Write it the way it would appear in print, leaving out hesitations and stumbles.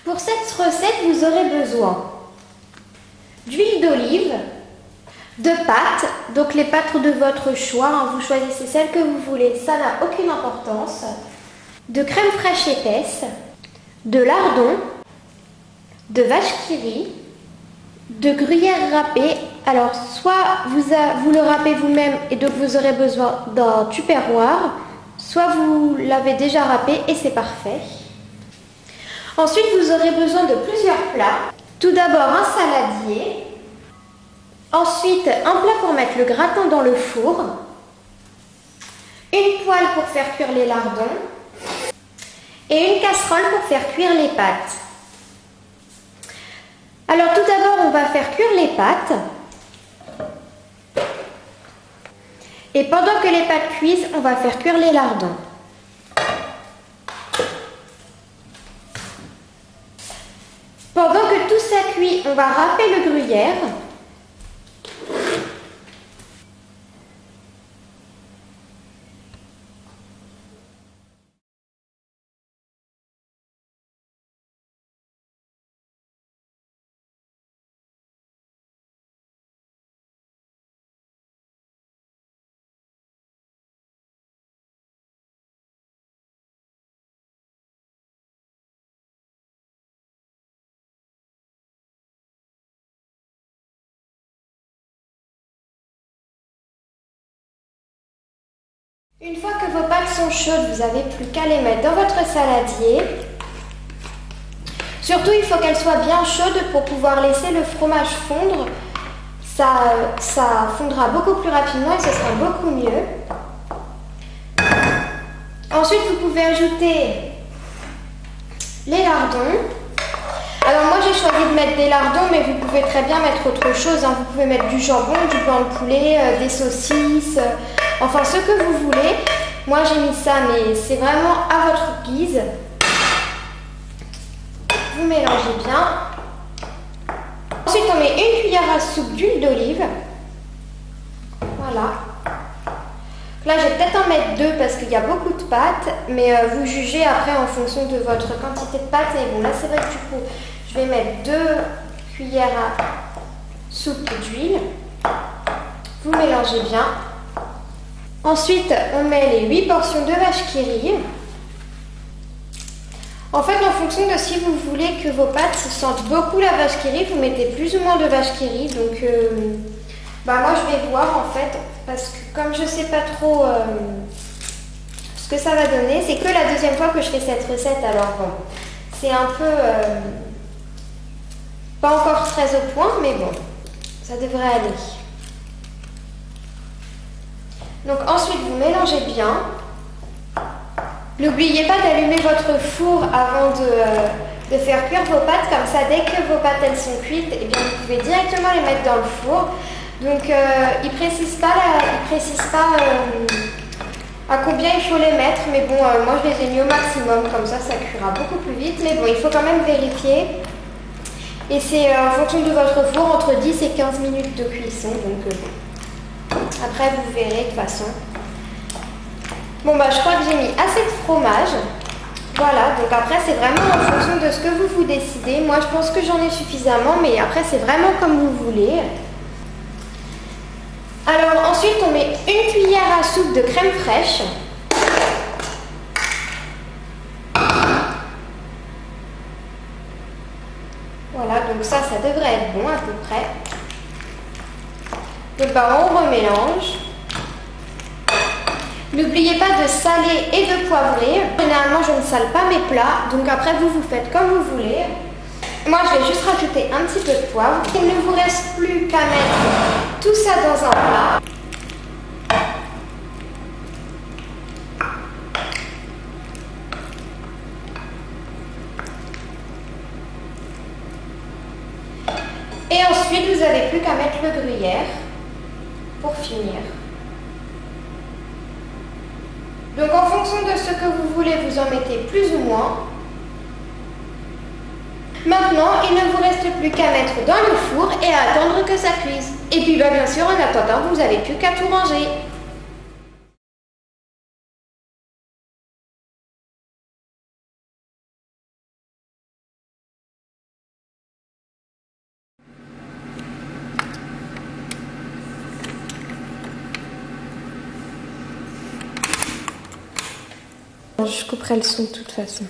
Pour cette recette, vous aurez besoin d'huile d'olive, de pâtes, donc les pâtes de votre choix, hein, vous choisissez celle que vous voulez, ça n'a aucune importance, de crème fraîche épaisse, de lardons, de vache qui rit, de gruyère râpée. Alors soit vous le râpez vous-même et donc vous aurez besoin d'un tupperware, soit vous l'avez déjà râpé et c'est parfait. Ensuite vous aurez besoin de plusieurs plats. Tout d'abord un saladier, ensuite un plat pour mettre le gratin dans le four, une poêle pour faire cuire les lardons et une casserole pour faire cuire les pâtes. Alors tout d'abord on va faire cuire les pâtes et pendant que les pâtes cuisent on va faire cuire les lardons. Pendant que tout ça cuit, on va râper le gruyère. Une fois que vos pâtes sont chaudes, vous n'avez plus qu'à les mettre dans votre saladier. Surtout, il faut qu'elles soient bien chaudes pour pouvoir laisser le fromage fondre. Ça fondra beaucoup plus rapidement et ce sera beaucoup mieux. Ensuite, vous pouvez ajouter les lardons. Alors moi, j'ai choisi de mettre des lardons, mais vous pouvez très bien mettre autre chose, hein. Vous pouvez mettre du jambon, du blanc de poulet, des saucisses... Enfin, ce que vous voulez. Moi, j'ai mis ça, mais c'est vraiment à votre guise. Vous mélangez bien. Ensuite, on met une cuillère à soupe d'huile d'olive. Voilà. Là, je vais peut-être en mettre 2 parce qu'il y a beaucoup de pâtes, mais vous jugez après en fonction de votre quantité de pâtes. Et bon, là, c'est vrai que du coup, je vais mettre 2 cuillères à soupe d'huile. Vous mélangez bien. Ensuite, on met les 8 portions de vache qui rit. En fait, en fonction de si vous voulez que vos pâtes sentent beaucoup la vache qui rit, vous mettez plus ou moins de vache qui rit. Donc, moi, je vais voir en fait, parce que comme je ne sais pas trop ce que ça va donner, c'est que la deuxième fois que je fais cette recette. Alors bon, c'est un peu pas encore très au point, mais bon, ça devrait aller. Donc ensuite, vous mélangez bien. N'oubliez pas d'allumer votre four avant de faire cuire vos pâtes. Comme ça, dès que vos pâtes elles sont cuites, eh bien, vous pouvez directement les mettre dans le four. Donc, il ne précise pas, à combien il faut les mettre. Mais bon, moi, je les ai mis au maximum. Comme ça cuira beaucoup plus vite. Mais bon, il faut quand même vérifier. Et c'est en fonction de votre four, entre 10 et 15 minutes de cuisson. Donc, après, vous verrez de toute façon. Bon, je crois que j'ai mis assez de fromage. Voilà, donc après, c'est vraiment en fonction de ce que vous décidez. Moi, je pense que j'en ai suffisamment, mais après, c'est vraiment comme vous voulez. Alors, ensuite, on met une cuillère à soupe de crème fraîche. Voilà, donc ça devrait être bon à peu près. Donc on remélange. N'oubliez pas de saler et de poivrer. Généralement, je ne sale pas mes plats, donc après vous faites comme vous voulez. Moi, je vais juste rajouter un petit peu de poivre. Il ne vous reste plus qu'à mettre tout ça dans un plat. Et ensuite, vous n'avez plus qu'à mettre le gruyère pour finir. Donc en fonction de ce que vous voulez, vous en mettez plus ou moins. Maintenant, il ne vous reste plus qu'à mettre dans le four et à attendre que ça cuise. Et puis bien sûr, en attendant, vous n'avez plus qu'à tout ranger. Je couperai le son de toute façon.